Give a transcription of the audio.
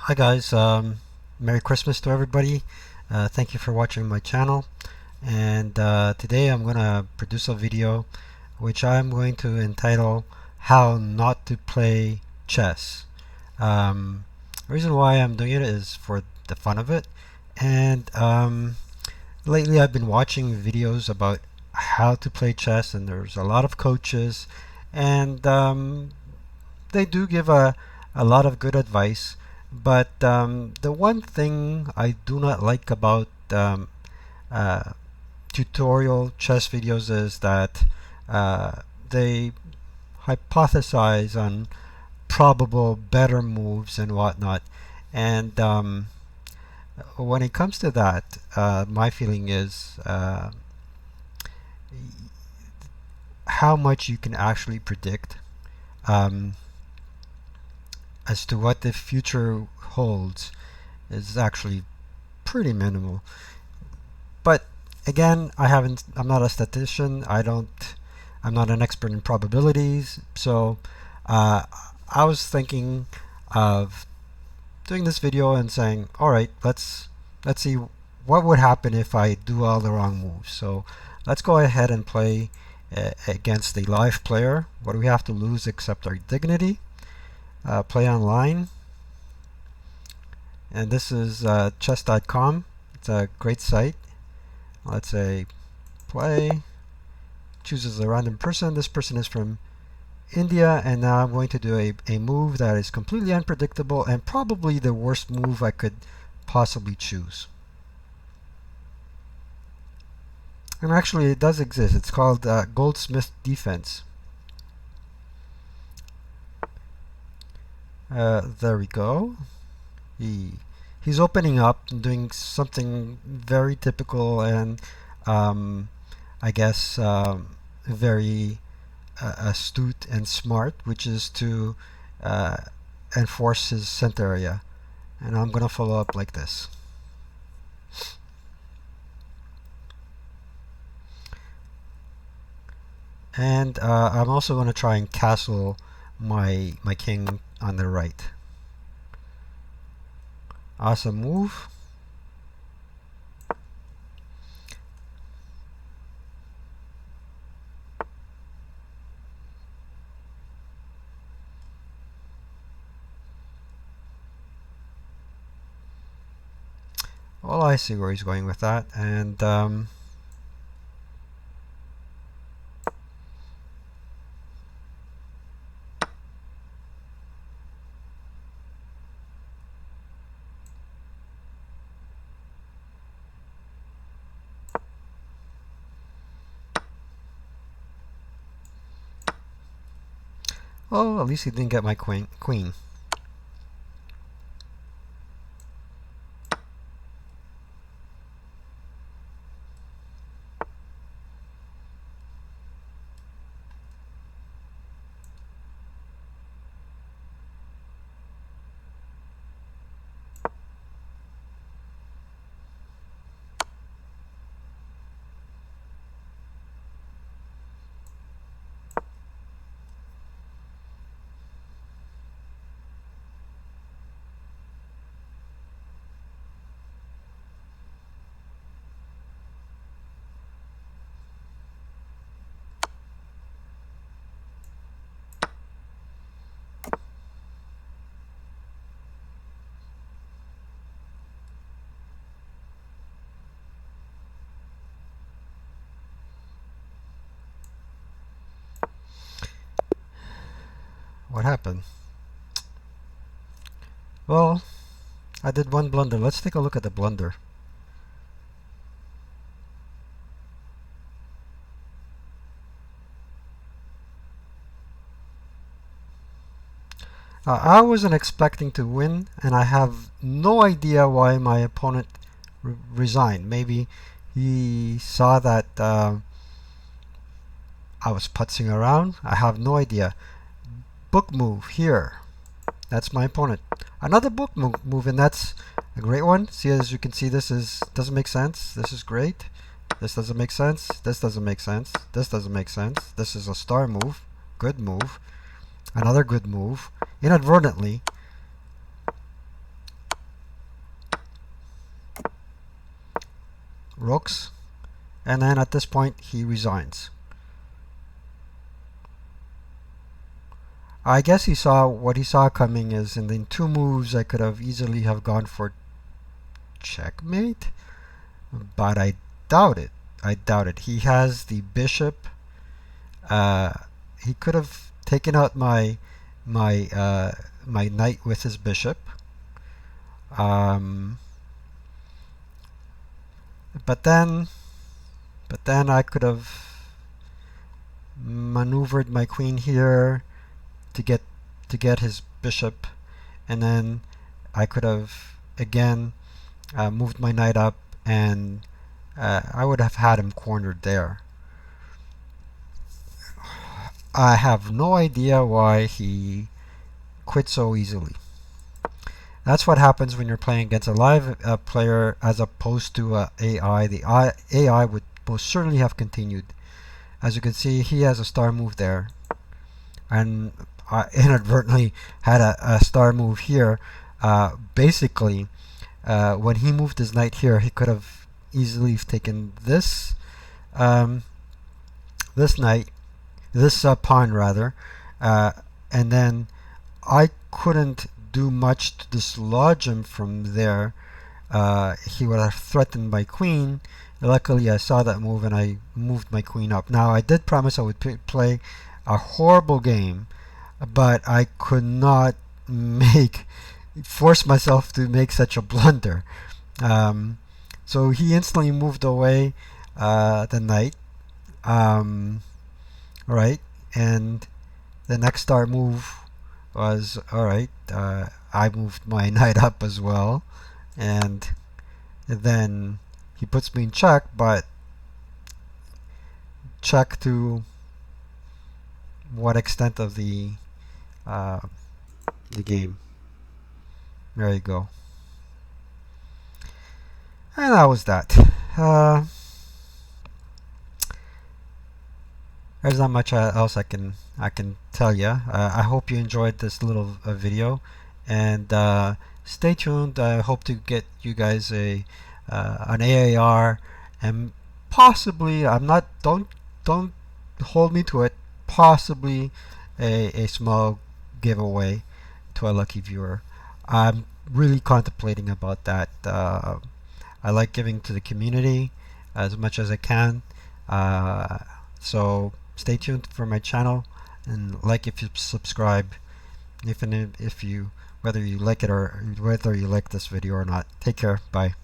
Hi guys, Merry Christmas to everybody. Thank you for watching my channel. And today I'm going to produce a video which I'm going to entitle How Not to Play Chess. The reason why I'm doing it is for the fun of it. And lately I've been watching videos about how to play chess, and there's a lot of coaches, and they do give a lot of good advice. But the one thing I do not like about uh, tutorial chess videos is that they hypothesize on probable better moves and whatnot. And when it comes to that, my feeling is how much you can actually predict um, as to what the future holds is actually pretty minimal. But again, I'm not a statistician. I'm not an expert in probabilities. So uh, I was thinking of doing this video and saying, all right, let's see what would happen if I do all the wrong moves. So let's go ahead and play against a live player. What do we have to lose except our dignity? Play online. And this is chess.com. It's a great site. Let's say play, chooses a random person. This person is from India, and now I'm going to do a move that is completely unpredictable and probably the worst move I could possibly choose. And actually it does exist. It's called Goldsmith Defense. There we go. He's opening up and doing something very typical and I guess very astute and smart, which is to uh, enforce his center area. And I'm gonna follow up like this. And I'm also gonna try and castle my king on the right. Awesome move. Well, I see where he's going with that, and well, at least he didn't get my queen. What happened? Well, I did one blunder. Let's take a look at the blunder. I wasn't expecting to win, and I have no idea why my opponent resigned. Maybe he saw that I was putzing around. I have no idea. Book move here. That's my opponent. Another book move, and that's a great one. See, as you can see, this doesn't make sense. This is great. This doesn't make sense. This doesn't make sense. This doesn't make sense. This is a star move. Good move. Another good move. Inadvertently. rooks, and then at this point he resigns. I guess he saw what he saw coming is in 2 moves I could have easily have gone for checkmate, but I doubt it. I doubt it. He has the bishop. He could have taken out my knight with his bishop. But then I could have maneuvered my queen here to get his bishop, and then I could have again moved my knight up, and I would have had him cornered there. I have no idea why he quit so easily. That's what happens when you're playing against a live player as opposed to AI. The AI would most certainly have continued. As you can see, he has a star move there, and I inadvertently had a star move here. Basically, when he moved his knight here, he could have easily taken this this knight, this pawn rather, and then I couldn't do much to dislodge him from there. He would have threatened my queen. Luckily I saw that move and I moved my queen up. Now I did promise I would play a horrible game, but I could not force myself to make such a blunder. So he instantly moved away the knight. Alright, and the next star move was, alright, I moved my knight up as well, and then he puts me in check, but check to what extent of the game. There you go. And that was that. There's not much else I can tell you. I hope you enjoyed this little video, and stay tuned. I hope to get you guys an AAR, and possibly, don't hold me to it, possibly a small giveaway to a lucky viewer. I'm really contemplating about that. I like giving to the community as much as I can. So stay tuned for my channel, and like if you subscribe, if you whether you like it or whether you like this video or not. Take care. Bye.